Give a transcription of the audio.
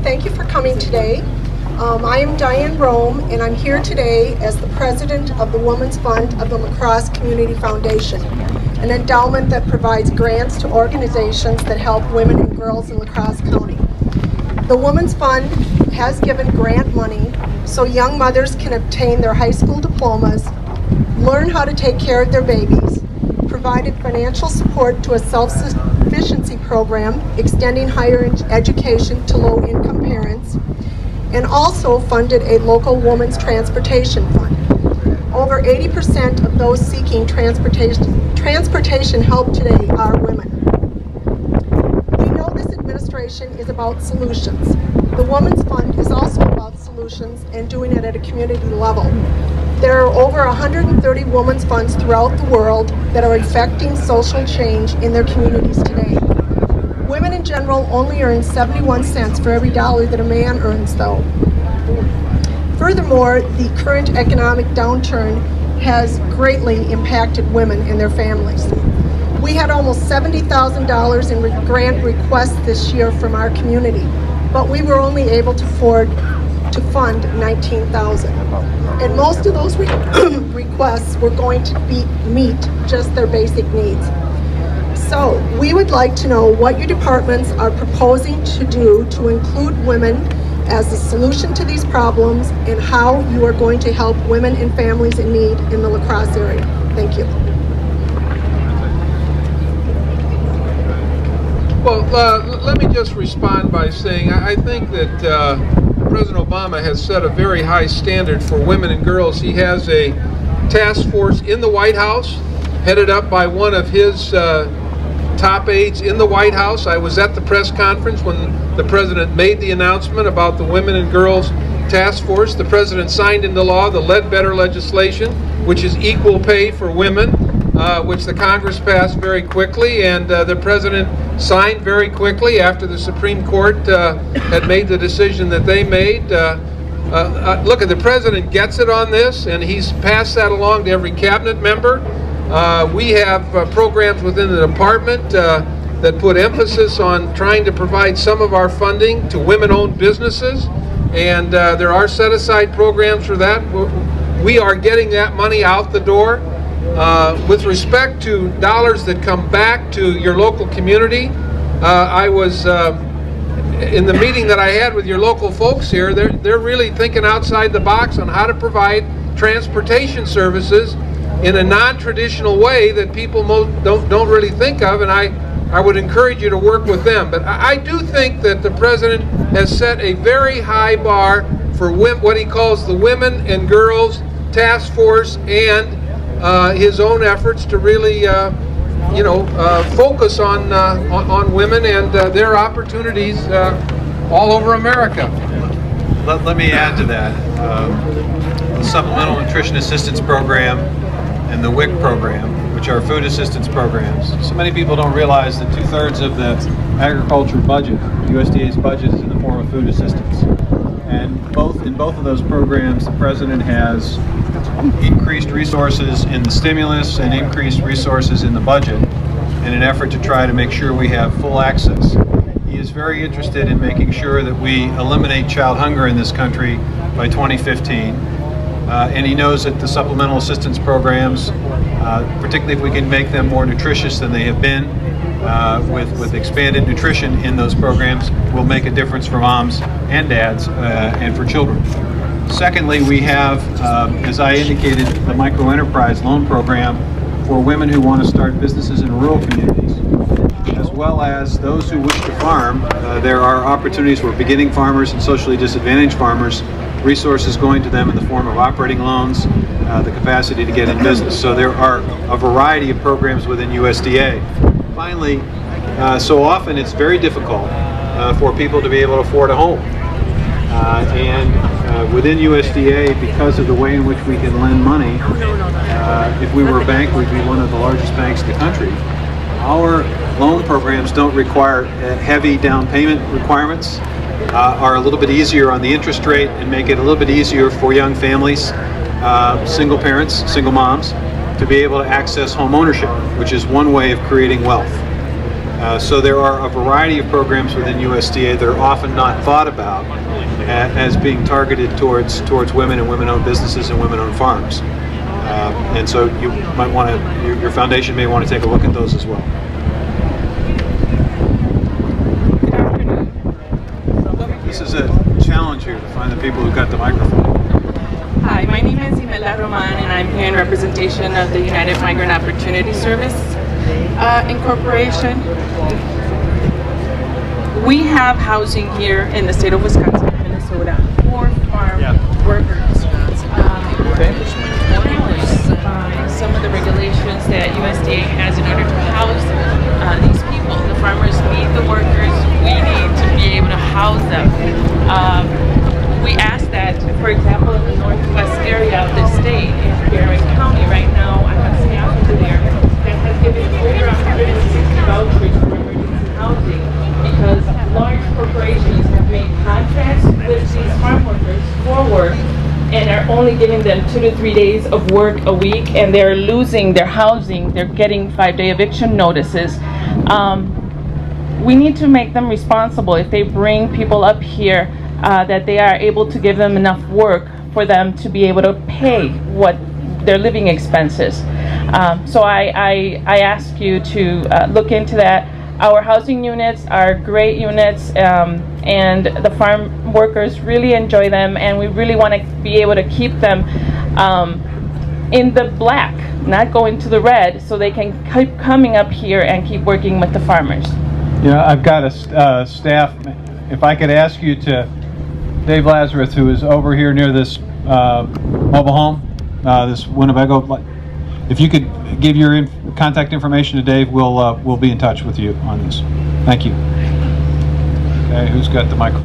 Thank you for coming today. I am Diane Rome, and I'm here today as the president of the Women's Fund of the La Crosse Community Foundation, an endowment that provides grants to organizations that help women and girls in La Crosse County. The Women's Fund has given grant money so young mothers can obtain their high school diplomas, learn how to take care of their babies, provided financial support to a self-sufficiency program extending higher education to low-income parents, and also funded a local women's transportation fund. Over 80% of those seeking transportation help today are women. We know this administration is about solutions. The Women's Fund is also about solutions and doing it at a community level. There are over 130 women's funds throughout the world that are effecting social change in their communities today. Women in general only earn 71 cents for every dollar that a man earns, though. Furthermore, the current economic downturn has greatly impacted women and their families. We had almost $70,000 in grant requests this year from our community, but we were only able to afford to fund $19,000. And most of those requests were going to meet just their basic needs. So we would like to know what your departments are proposing to do to include women as a solution to these problems, and how you are going to help women and families in need in the La Crosse area. Thank you. Well, let me just respond by saying I think that President Obama has set a very high standard for women and girls. He has a task force in the White House, headed up by one of his top aides in the White House. I was at the press conference when the President made the announcement about the Women and Girls Task Force. The President signed into law the Ledbetter legislation, which is equal pay for women, which the Congress passed very quickly, and the President signed very quickly after the Supreme Court had made the decision that they made. Look, the President gets it on this, and he's passed that along to every cabinet member. We have programs within the department that put emphasis on trying to provide some of our funding to women-owned businesses, and there are set-aside programs for that. We are getting that money out the door. With respect to dollars that come back to your local community, I was in the meeting that I had with your local folks here. They're really thinking outside the box on how to provide transportation services in a non-traditional way that people don't really think of, and I would encourage you to work with them. But I do think that the President has set a very high bar for what he calls the Women and Girls Task Force, and his own efforts to really focus on women and their opportunities all over America. Let me add to that. The Supplemental Nutrition Assistance Program and the WIC program, which are food assistance programs. So many people don't realize that 2/3 of the agriculture budget, USDA's budget, is in the form of food assistance. And in both of those programs, the President has increased resources in the stimulus and increased resources in the budget in an effort to try to make sure we have full access. He is very interested in making sure that we eliminate child hunger in this country by 2015. And he knows that the supplemental assistance programs, particularly if we can make them more nutritious than they have been, with expanded nutrition in those programs, will make a difference for moms and dads and for children. Secondly, we have, as I indicated, the micro-enterprise loan program for women who want to start businesses in rural communities, as well as those who wish to farm. There are opportunities for beginning farmers and socially disadvantaged farmers, resources going to them in the form of operating loans, the capacity to get in business. So there are a variety of programs within USDA. Finally, so often it's very difficult for people to be able to afford a home. Within USDA, because of the way in which we can lend money, if we were a bank, we'd be one of the largest banks in the country. Our loan programs don't require heavy down payment requirements, are a little bit easier on the interest rate, and make it a little bit easier for young families, single parents, single moms, to be able to access home ownership, which is one way of creating wealth. So there are a variety of programs within USDA that are often not thought about as being targeted towards women and women-owned businesses and women-owned farms. And so you might want to, your foundation may want to take a look at those as well. Good afternoon. This is a challenge here to find the people who got the microphone. Hi, my name is Imelda Roman, and I'm here in representation of the United Migrant Opportunity Service Incorporation. We have housing here in the state of Wisconsin and Minnesota for farm workers. Some of the regulations that USDA has in order to house these people. The farmers need the workers. We need to be able to house them. We ask that, for example, in the northwest area of the state, in Barron County, right now, I have staff over there that has given over 160 vouchers for emergency housing because large corporations have made contracts with these farm workers for work and are only giving them 2 to 3 days of work a week, and they're losing their housing. They're getting 5-day eviction notices. We need to make them responsible. If they bring people up here, that they are able to give them enough work for them to be able to pay what their living expenses. So I ask you to look into that. Our housing units are great units, and the farm workers really enjoy them, and we really want to be able to keep them in the black, not going to the red, so they can keep coming up here and keep working with the farmers. Yeah, I've got a staff. If I could ask you to, Dave Lazarus, who is over here near this mobile home, this Winnebago, if you could give your contact information to Dave, we'll be in touch with you on this. Thank you. Okay, who's got the microphone?